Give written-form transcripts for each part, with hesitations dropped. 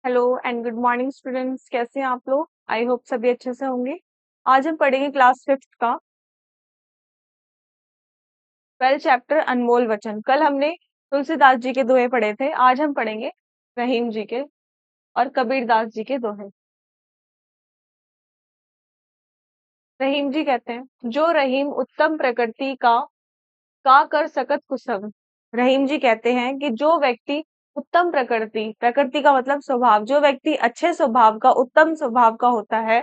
Hello and good morning students. कैसे हैं आप लोग? आई होप सभी अच्छे से होंगे। आज हम पढ़ेंगे क्लास फिफ्थ का 12 चैप्टर अनमोल वचन। कल हमने तुलसीदास जी के दोहे पढ़े थे, आज हम पढ़ेंगे रहीम जी के और कबीरदास जी के दोहे। रहीम जी कहते हैं, जो रहीम उत्तम प्रकृति का कर सकत कुसंग। रहीम जी कहते हैं कि जो व्यक्ति उत्तम प्रकृति, प्रकृति का मतलब स्वभाव, जो व्यक्ति अच्छे स्वभाव का, उत्तम स्वभाव का होता है,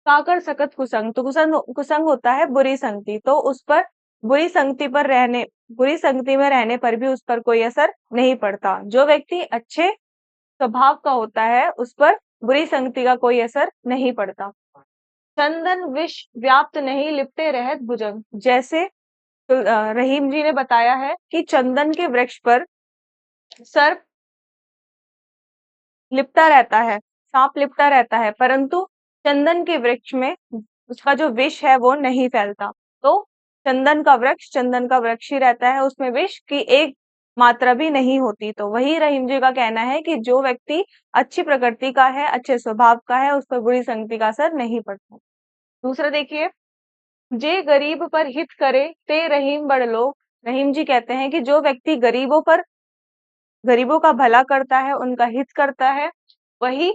काकर सकत कुसंग, तो कुसंग कुसंग होता है बुरी संगति, तो उस पर बुरी संगति पर रहने बुरी संगति में रहने पर भी उस पर कोई असर नहीं पड़ता। जो व्यक्ति अच्छे स्वभाव का होता है उस पर बुरी संगति का कोई असर नहीं पड़ता। चंदन विष व्याप्त नहीं लिपटे रहत भुजंग। जैसे रहीम जी ने बताया है कि चंदन के वृक्ष पर सर्प लिपटा रहता है, सांप लिपटा रहता है, परंतु चंदन के वृक्ष में उसका जो विष है वो नहीं फैलता। तो चंदन का वृक्ष ही रहता है, उसमें विष की एक मात्रा भी नहीं होती। तो वही रहीम जी का कहना है कि जो व्यक्ति अच्छी प्रकृति का है, अच्छे स्वभाव का है, उस पर बुरी संगति का असर नहीं पड़ता। दूसरा देखिए, जे गरीब पर हित करे ते रहीम बड़ लोग। रहीम जी कहते हैं कि जो व्यक्ति गरीबों का भला करता है, उनका हित करता है, वही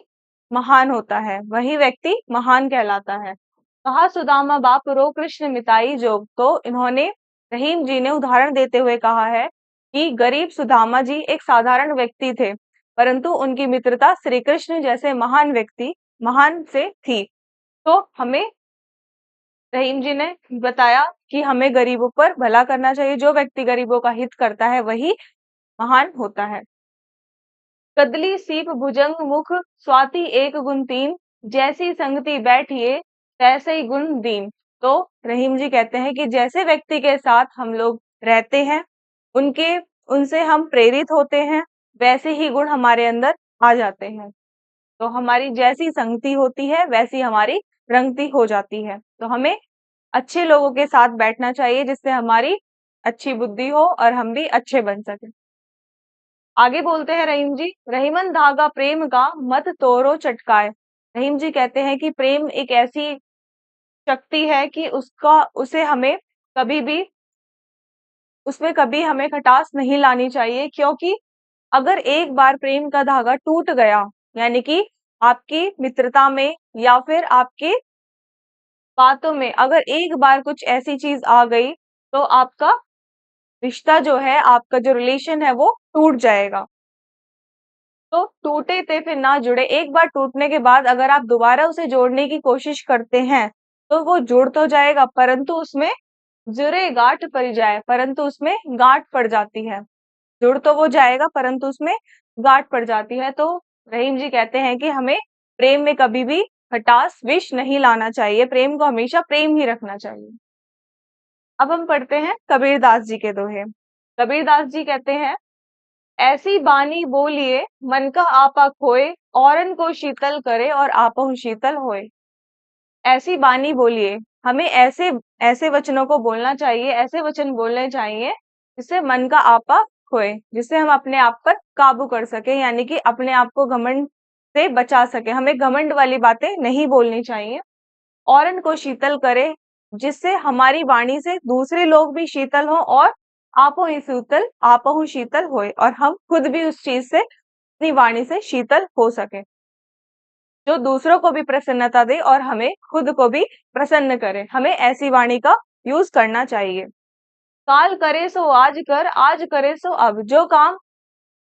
महान होता है, वही व्यक्ति महान कहलाता है। कहा सुदामा बाप रो कृष्ण मिताई जोग। तो इन्होंने, रहीम जी ने उदाहरण देते हुए कहा है कि गरीब सुदामा जी एक साधारण व्यक्ति थे, परंतु उनकी मित्रता श्री कृष्ण जैसे महान से थी। तो हमें, रहीम जी ने बताया कि हमें गरीबों पर भला करना चाहिए, जो व्यक्ति गरीबों का हित करता है वही महान होता है। कदली सीप भुजंग मुख स्वाति एक गुण तीन, जैसी संगति बैठिए तैसे ही गुण दीन। तो रहीम जी कहते हैं कि जैसे व्यक्ति के साथ हम लोग रहते हैं, उनके उनसे हम प्रेरित होते हैं, वैसे ही गुण हमारे अंदर आ जाते हैं। तो हमारी जैसी संगति होती है वैसी हमारी रंगती हो जाती है। तो हमें अच्छे लोगों के साथ बैठना चाहिए, जिससे हमारी अच्छी बुद्धि हो और हम भी अच्छे बन सके। आगे बोलते हैं रहीम जी, रहीमन धागा प्रेम का मत तोड़ो चटकाए। रहीम जी कहते हैं कि प्रेम एक ऐसी शक्ति है कि उसका उसे हमें कभी भी उसमें कभी हमें खटास नहीं लानी चाहिए, क्योंकि अगर एक बार प्रेम का धागा टूट गया, यानी कि आपकी मित्रता में या फिर आपके बातों में अगर एक बार कुछ ऐसी चीज आ गई, तो आपका रिश्ता जो है, आपका जो रिलेशन है वो टूट जाएगा। तो टूटे थे फिर ना जुड़े। एक बार टूटने के बाद अगर आप दोबारा उसे जोड़ने की कोशिश करते हैं, तो वो जुड़ तो जाएगा, परंतु उसमें जुरे गांठ पड़ जाए, परंतु उसमें गांठ पड़ जाती है। जुड़ तो वो जाएगा परंतु उसमें गांठ पड़ जाती है। तो रहीम जी कहते हैं कि हमें प्रेम में कभी भी खटास, विष नहीं लाना चाहिए, प्रेम को हमेशा प्रेम ही रखना चाहिए। अब हम पढ़ते हैं कबीरदास जी के दोहे। कबीरदास जी कहते हैं, ऐसी बानी बोलिए मन का आपा खोए, औरन को शीतल करे और आपहु शीतल होए। ऐसी बानी बोलिए, हमें ऐसे ऐसे वचनों को बोलना चाहिए, ऐसे वचन बोलने चाहिए जिससे मन का आपा खोए, जिससे हम अपने आप पर काबू कर सके, यानी कि अपने आप को घमंड से बचा सके। हमें घमंड वाली बातें नहीं बोलनी चाहिए। औरन को शीतल करे, जिससे हमारी वाणी से दूसरे लोग भी शीतल हो और आपहु शीतल होए, और हम खुद भी उस चीज से, अपनी वाणी से शीतल हो सके, जो दूसरों को भी प्रसन्नता दे और हमें खुद को भी प्रसन्न करे। हमें ऐसी वाणी का यूज करना चाहिए। काल करे सो आज करे सो अब। जो काम,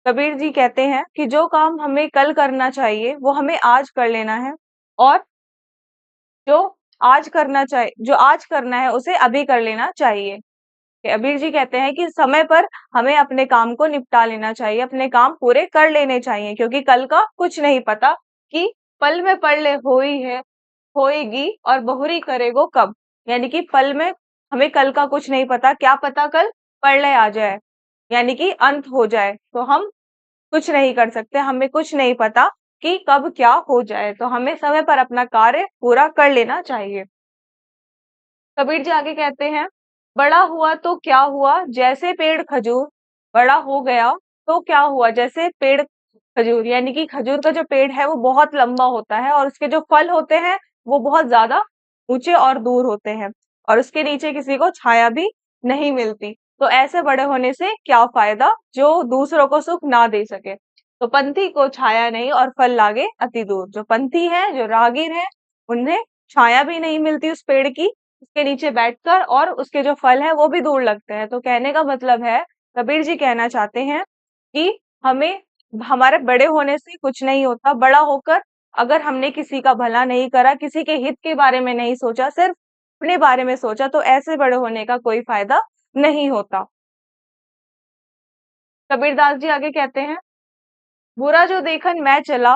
कबीर जी कहते हैं कि जो काम हमें कल करना चाहिए वो हमें आज कर लेना है, और जो जो आज करना है उसे अभी कर लेना चाहिए। कबीर जी कहते हैं कि समय पर हमें अपने काम को निपटा लेना चाहिए, अपने काम पूरे कर लेने चाहिए, क्योंकि कल का कुछ नहीं पता कि पल में पड़ले होई है होएगी और बहुरी करेगो कब। यानी कि पल में, हमें कल का कुछ नहीं पता, क्या पता कल प्रलय आ जाए, यानी कि अंत हो जाए, तो हम कुछ नहीं कर सकते, हमें कुछ नहीं पता कि कब क्या हो जाए। तो हमें समय पर अपना कार्य पूरा कर लेना चाहिए। कबीर जी आगे कहते हैं, बड़ा हुआ तो क्या हुआ जैसे पेड़ खजूर। बड़ा हो गया तो क्या हुआ, जैसे पेड़ खजूर, यानी कि खजूर का जो पेड़ है वो बहुत लंबा होता है और उसके जो फल होते हैं वो बहुत ज्यादा ऊंचे और दूर होते हैं और उसके नीचे किसी को छाया भी नहीं मिलती। तो ऐसे बड़े होने से क्या फायदा जो दूसरों को सुख ना दे सके। तो पंथी को छाया नहीं और फल लागे अति दूर। जो पंथी है, जो राहगीर है, उन्हें छाया भी नहीं मिलती उस पेड़ की, उसके नीचे बैठकर, और उसके जो फल है वो भी दूर लगते हैं। तो कहने का मतलब है, कबीर जी कहना चाहते हैं कि हमें, हमारे बड़े होने से कुछ नहीं होता। बड़ा होकर अगर हमने किसी का भला नहीं करा, किसी के हित के बारे में नहीं सोचा, सिर्फ अपने बारे में सोचा, तो ऐसे बड़े होने का कोई फायदा नहीं होता। कबीरदास जी आगे कहते हैं, बुरा जो देखन मैं चला,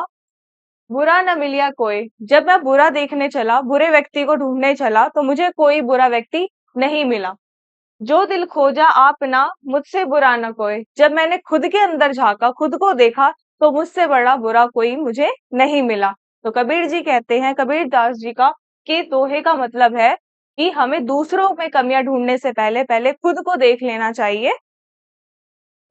बुरा न मिलिया कोई। जब मैं बुरा देखने चला, बुरे व्यक्ति को ढूंढने चला, तो मुझे कोई बुरा व्यक्ति नहीं मिला। जो दिल खोजा आपना, मुझसे बुरा न कोई। जब मैंने खुद के अंदर झांका, खुद को देखा, तो मुझसे बड़ा बुरा कोई मुझे नहीं मिला। तो कबीर जी कहते हैं, कबीर दास जी का के दोहे का मतलब है कि हमें दूसरों में कमियां ढूंढने से पहले पहले खुद को देख लेना चाहिए।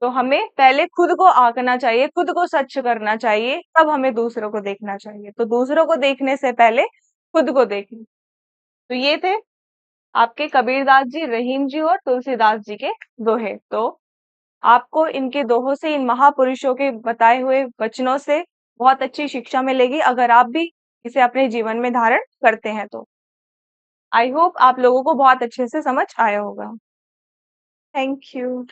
तो हमें पहले खुद को आंकना चाहिए, खुद को स्वच्छ करना चाहिए, तब हमें दूसरों को देखना चाहिए। तो दूसरों को देखने से पहले खुद को देखें। तो ये थे आपके कबीरदास जी, रहीम जी और तुलसीदास जी के दोहे। तो आपको इनके दोहों से, इन महापुरुषों के बताए हुए वचनों से बहुत अच्छी शिक्षा मिलेगी अगर आप भी इसे अपने जीवन में धारण करते हैं तो। आई होप आप लोगों को बहुत अच्छे से समझ आया होगा। Thank you.